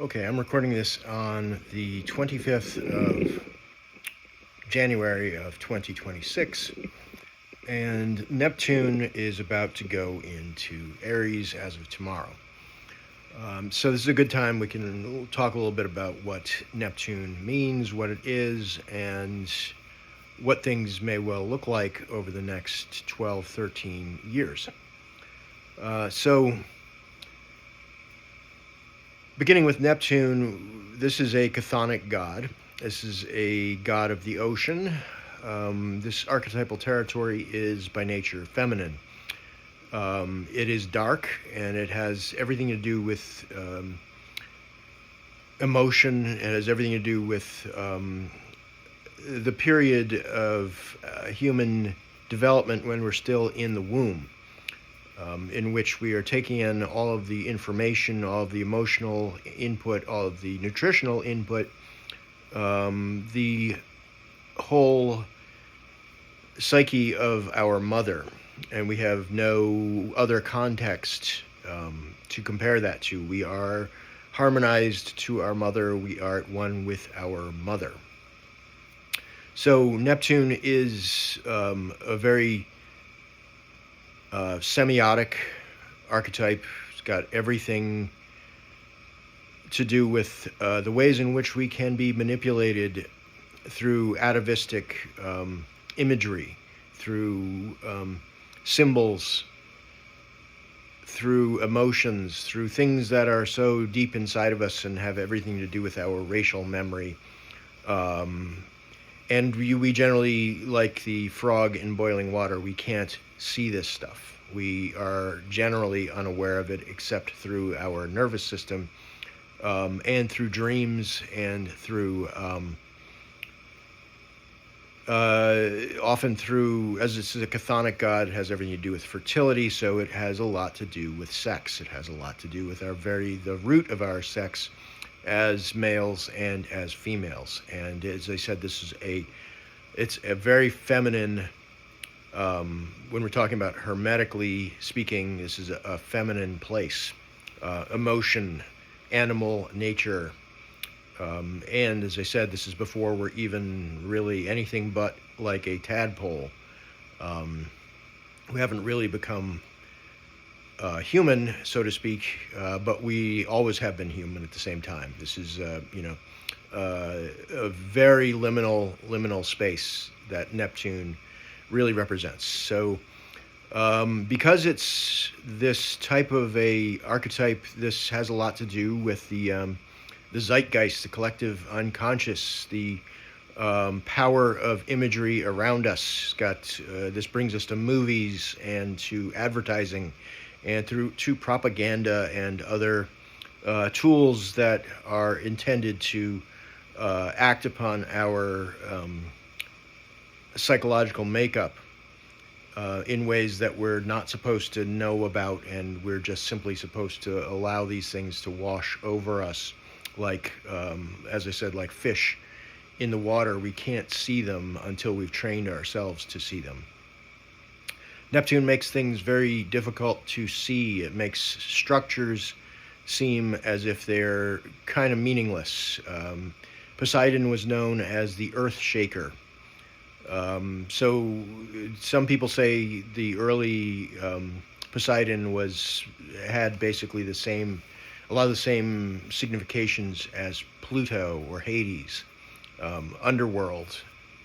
Okay, I'm recording this on the 25th of January of 2026, and Neptune is about to go into Aries as of tomorrow. So this is a good time we can talk a little bit about what Neptune means, what it is, and what things may well look like over the next 12, 13 years. So beginning with Neptune, this is a chthonic god. This is a god of the ocean. This archetypal territory is by nature feminine. It is dark, and it has everything to do with emotion. It has everything to do with the period of human development when we're still in the womb. In which we are taking in all of the information, all of the emotional input, all of the nutritional input, the whole psyche of our mother. And we have no other context to compare that to. We are harmonized to our mother. We are at one with our mother. So Neptune is a very semiotic archetype. It's got everything to do with the ways in which we can be manipulated through atavistic imagery, through symbols, through emotions, through things that are so deep inside of us and have everything to do with our racial memory. And we generally, like the frog in boiling water, we can't see this stuff. We are generally unaware of it except through our nervous system, and through dreams, and through often through, as this is a chthonic god, it has everything to do with fertility, so it has a lot to do with sex. It has a lot to do with the root of our sex as males and as females. And as I said, it's a very feminine, when we're talking about hermetically speaking, this is a feminine place. Emotion, animal nature, and as I said, this is before we're even really anything but like a tadpole. We haven't really become human, so to speak, but we always have been human at the same time. This is, a very liminal space that Neptune really represents. So, because it's this type of a archetype, this has a lot to do with the zeitgeist, the collective unconscious, the power of imagery around us. This brings us to movies and to advertising, and to propaganda and other tools that are intended to act upon our psychological makeup in ways that we're not supposed to know about, and we're just simply supposed to allow these things to wash over us like, as I said, like fish in the water. We can't see them until we've trained ourselves to see them. Neptune makes things very difficult to see. It makes structures seem as if they're kind of meaningless. Poseidon was known as the earth shaker. So some people say the early Poseidon had basically a lot of the same significations as Pluto or Hades, underworld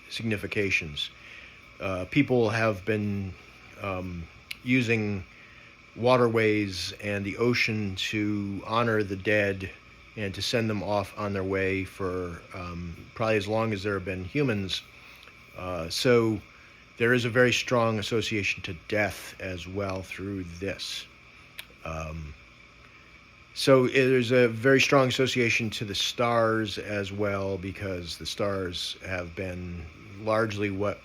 significations. People have been using waterways and the ocean to honor the dead and to send them off on their way for probably as long as there have been humans. So there is a very strong association to death as well through this. So there's a very strong association to the stars as well, because the stars have been largely what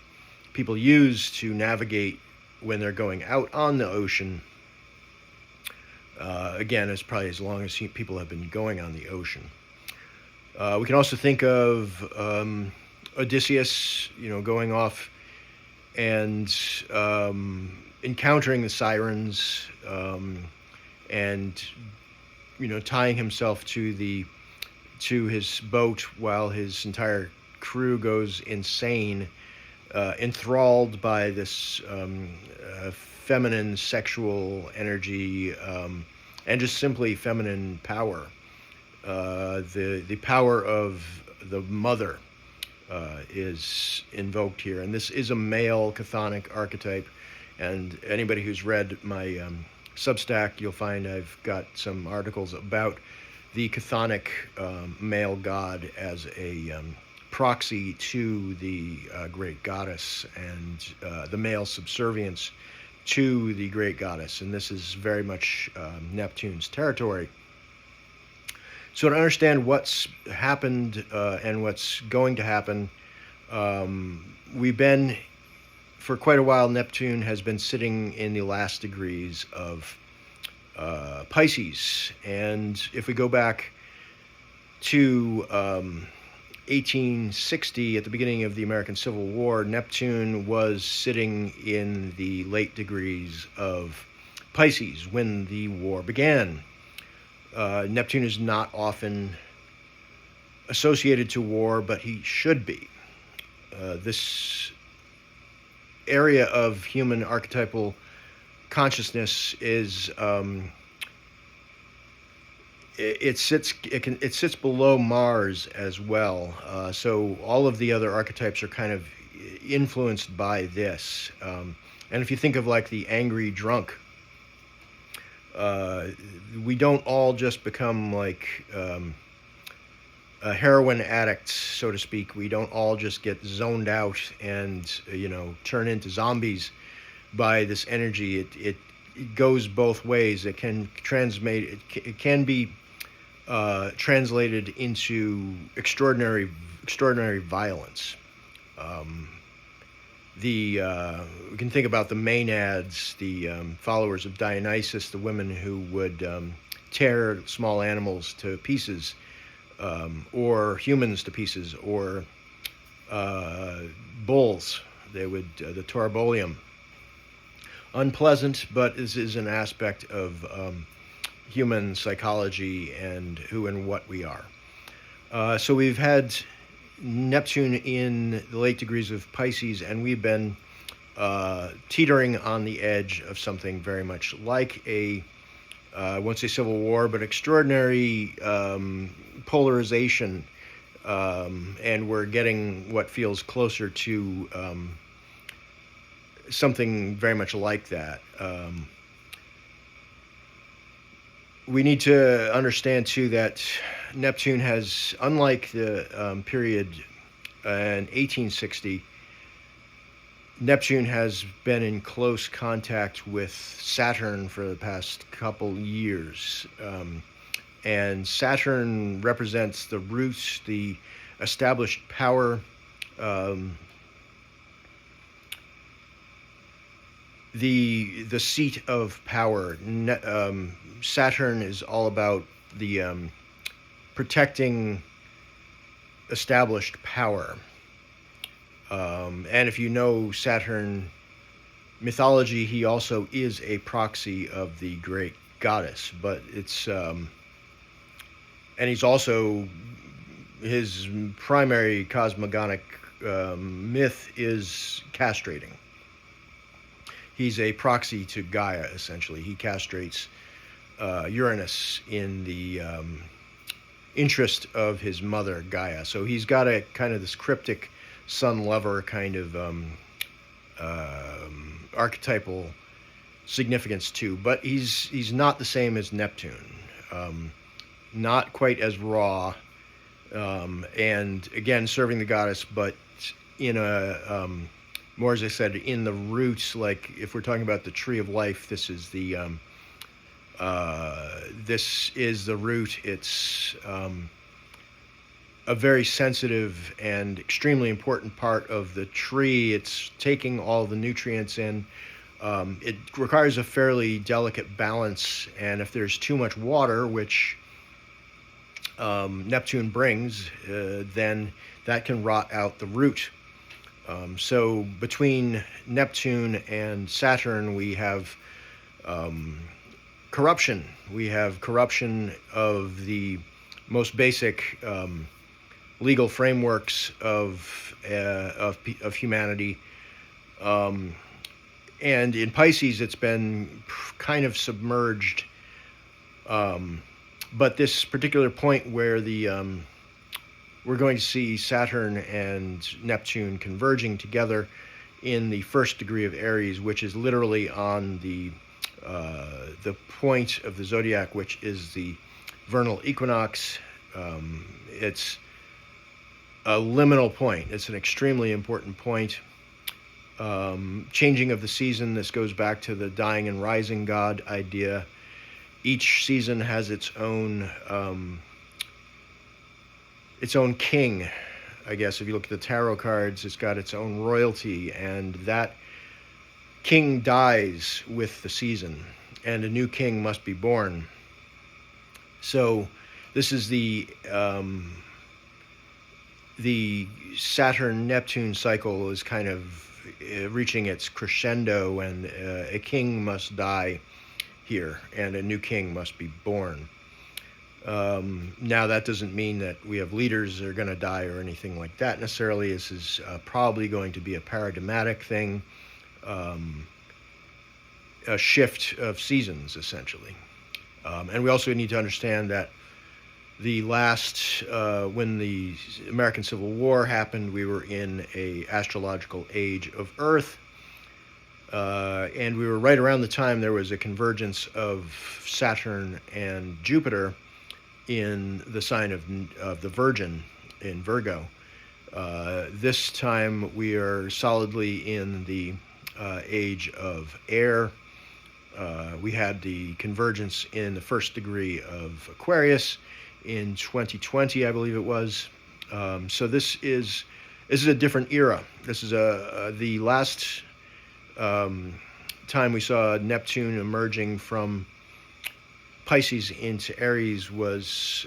people use to navigate when they're going out on the ocean. Again, it's probably as long as people have been going on the ocean. We can also think of Odysseus, going off and encountering the sirens, and tying himself to the to his boat while his entire crew goes insane, enthralled by this feminine sexual energy, and just simply feminine power. The power of the mother is invoked here, and this is a male chthonic archetype. And anybody who's read my Substack, you'll find I've got some articles about the chthonic male god as a proxy to the great goddess, and the male subservience to the great goddess. And this is very much Neptune's territory. So to understand what's happened and what's going to happen, we've been, for quite a while, Neptune has been sitting in the last degrees of Pisces. And if we go back to 1860, at the beginning of the American Civil War, Neptune was sitting in the late degrees of Pisces when the war began. Neptune is not often associated to war, but he should be. This area of human archetypal consciousness is it sits below Mars as well. So all of the other archetypes are kind of influenced by this. And if you think of like the angry drunk, we don't all just become like a heroin addict, so to speak. We don't all just get zoned out and turn into zombies by this energy. It goes both ways. It can it can be translated into extraordinary violence. We can think about the Maenads, the followers of Dionysus, the women who would tear small animals to pieces, or humans to pieces, or bulls. They would the Taurobolium. Unpleasant, but this is an aspect of human psychology and who and what we are. So we've had Neptune in the late degrees of Pisces, and we've been teetering on the edge of something very much like I won't say civil war, but extraordinary polarization, and we're getting what feels closer to something very much like that. We need to understand, too, that Neptune has, unlike the period in 1860, Neptune has been in close contact with Saturn for the past couple years. And Saturn represents the roots, the established power, the seat of power. Saturn is all about the protecting established power. And if you know Saturn mythology, he also is a proxy of the great goddess. But it's and he's also, his primary cosmogonic myth is castrating. He's a proxy to Gaia, essentially. He castrates Uranus in the interest of his mother, Gaia. So he's got a kind of this cryptic sun lover kind of archetypal significance too. But he's not the same as Neptune. Not quite as raw, and again serving the goddess, but in a more, as I said, in the roots. Like if we're talking about the tree of life, this is the root. It's a very sensitive and extremely important part of the tree. It's taking all the nutrients in. It requires a fairly delicate balance, and if there's too much water, which Neptune brings, then that can rot out the root. So between Neptune and Saturn, we have corruption. We have corruption of the most basic legal frameworks of humanity. And in Pisces, it's been kind of submerged. But this particular point where we're going to see Saturn and Neptune converging together in the first degree of Aries, which is literally on the point of the zodiac, which is the vernal equinox. It's a liminal point. It's an extremely important point. Changing of the season. This goes back to the dying and rising god idea. Each season has its own king, I guess. If you look at the tarot cards, it's got its own royalty, and that king dies with the season, and a new king must be born. So this is the Saturn-Neptune cycle is kind of reaching its crescendo, and a king must die here, and a new king must be born. Now, that doesn't mean that we have leaders that are going to die or anything like that necessarily. This is probably going to be a paradigmatic thing, a shift of seasons, essentially. And we also need to understand that the last, when the American Civil War happened, we were in a astrological age of Earth. And we were right around the time there was a convergence of Saturn and Jupiter in the sign of the Virgin in Virgo. This time we are solidly in the age of air. We had the convergence in the first degree of Aquarius in 2020, I believe it was. So this is a different era. This is the last time we saw Neptune emerging from Pisces into Aries was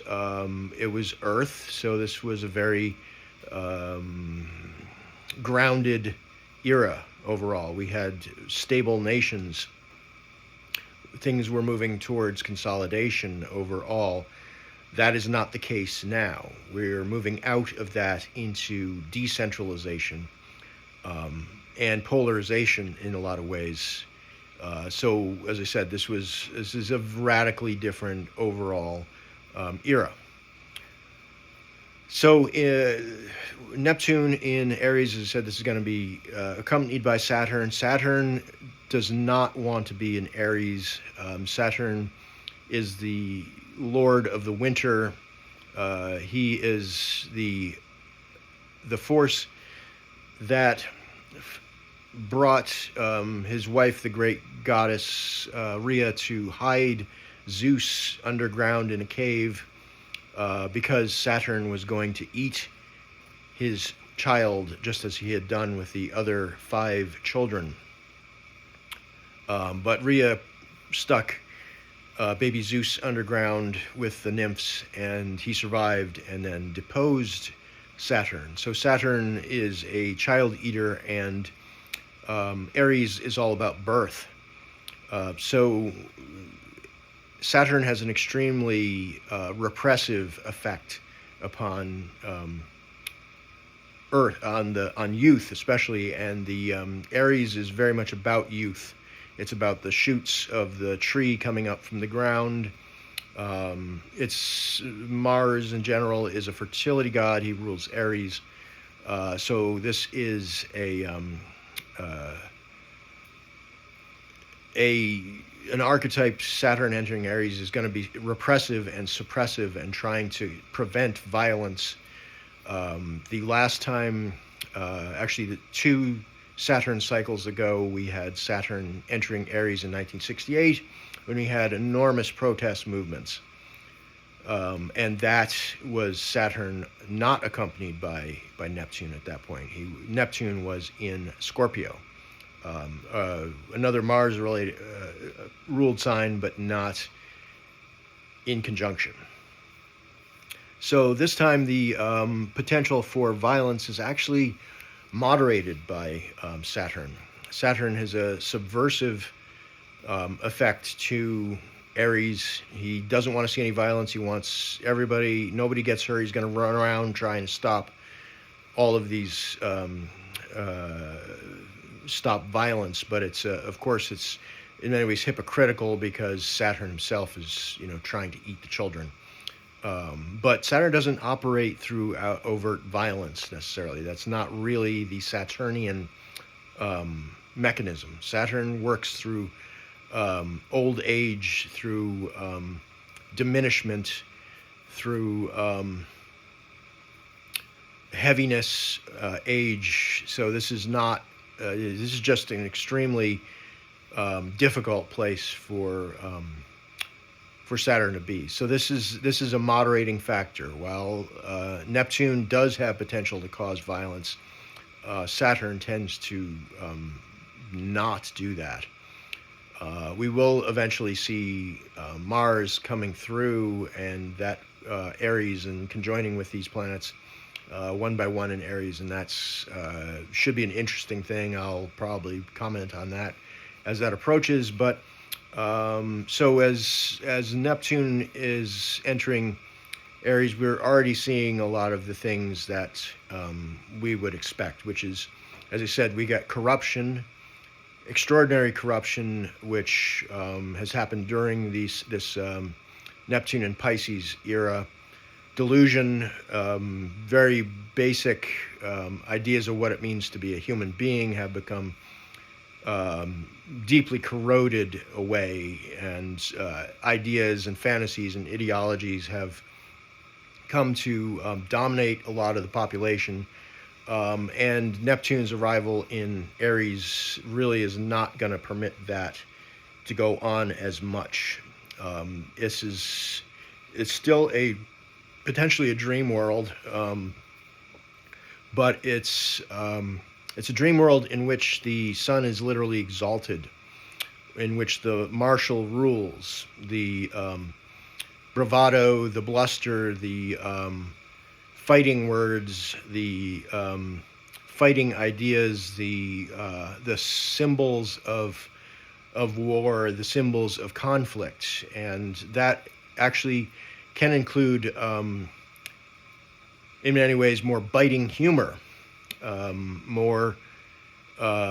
it was Earth. So this was a very grounded era overall. We had stable nations. Things were moving towards consolidation overall. That is not the case now. We're moving out of that into decentralization and polarization in a lot of ways. So, as I said, this is a radically different overall era. So, Neptune in Aries, as I said, this is going to be accompanied by Saturn. Saturn does not want to be in Aries. Saturn is the lord of the winter. He is the force that brought his wife, the great goddess Rhea, to hide Zeus underground in a cave because Saturn was going to eat his child, just as he had done with the other 5 children. But Rhea stuck baby Zeus underground with the nymphs, and he survived and then deposed Saturn. So Saturn is a child eater, and Aries is all about birth. So Saturn has an extremely repressive effect upon Earth, on youth especially, and the Aries is very much about youth. It's about the shoots of the tree coming up from the ground. It's Mars in general is a fertility god. He rules Aries. So this is an archetype. Saturn entering Aries is going to be repressive and suppressive and trying to prevent violence. The last time, actually the 2 Saturn cycles ago, we had Saturn entering Aries in 1968 when we had enormous protest movements. And that was Saturn not accompanied by Neptune at that point. Neptune was in Scorpio. Another Mars-related ruled sign, but not in conjunction. So this time the potential for violence is actually moderated by Saturn. Saturn has a subversive effect to Aries. He doesn't want to see any violence. He wants nobody gets hurt. He's going to run around trying to stop all of these, stop violence. But it's, of course, it's in many ways hypocritical because Saturn himself is, trying to eat the children. But Saturn doesn't operate through overt violence necessarily. That's not really the Saturnian mechanism. Saturn works through old age, through diminishment, through heaviness, age. So this is not. This is just an extremely difficult place for Saturn to be. So this is a moderating factor. While Neptune does have potential to cause violence, Saturn tends to not do that. We will eventually see Mars coming through, and that Aries and conjoining with these planets one by one in Aries, and that's should be an interesting thing. I'll probably comment on that as that approaches. But so as Neptune is entering Aries, we're already seeing a lot of the things that we would expect, which is, as I said, we got corruption, extraordinary corruption, which has happened during this Neptune and Pisces era. Delusion, very basic ideas of what it means to be a human being have become deeply corroded away, and ideas and fantasies and ideologies have come to dominate a lot of the population. And Neptune's arrival in Aries really is not going to permit that to go on as much. It's still potentially a dream world, but it's a dream world in which the sun is literally exalted, in which the martial rules, the bravado, the bluster, the fighting words, the fighting ideas, the symbols of war, the symbols of conflict, and that actually can include, in many ways, more biting humor, more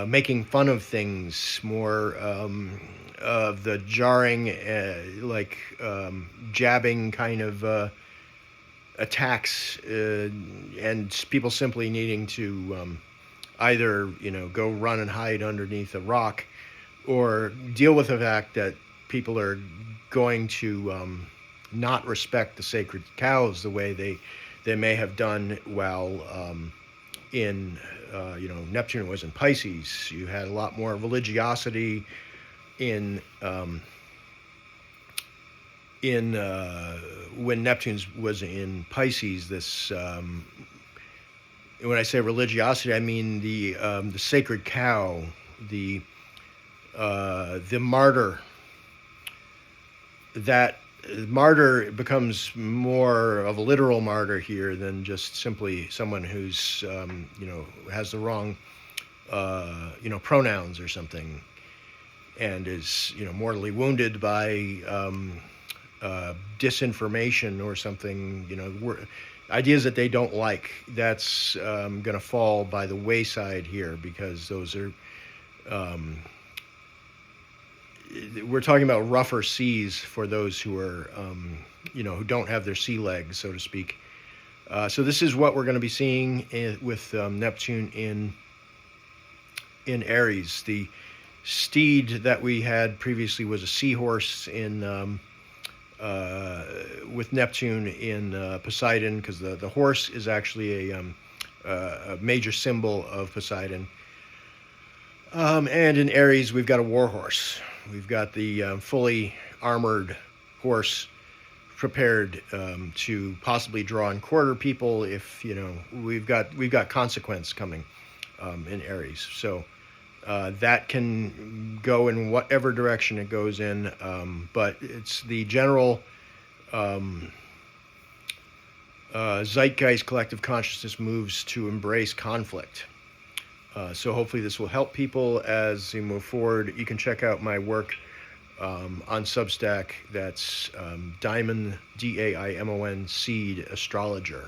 making fun of things, more of the jarring, jabbing kind of attacks, and people simply needing to either go run and hide underneath a rock, or deal with the fact that people are going to not respect the sacred cows the way they may have done while in Neptune was in Pisces. You had a lot more religiosity in when Neptune was in Pisces. This when I say religiosity, I mean the sacred cow, the martyr. That martyr becomes more of a literal martyr here than just simply someone who's has the wrong pronouns or something, and is mortally wounded by disinformation or something, ideas that they don't like. That's going to fall by the wayside here, because those are we're talking about rougher seas for those who are who don't have their sea legs, so to speak. So this is what we're going to be seeing with Neptune in Aries. The steed that we had previously was a seahorse with Neptune in Poseidon, because the horse is actually a major symbol of Poseidon. And in Aries, we've got a war horse. We've got the fully armored horse prepared to possibly draw and quarter people if we've got consequence coming in Aries. So that can go in whatever direction it goes in, but it's the general zeitgeist, collective consciousness moves to embrace conflict. So hopefully this will help people as we move forward. You can check out my work on Substack. That's Diamond, Daimon Seed Astrologer.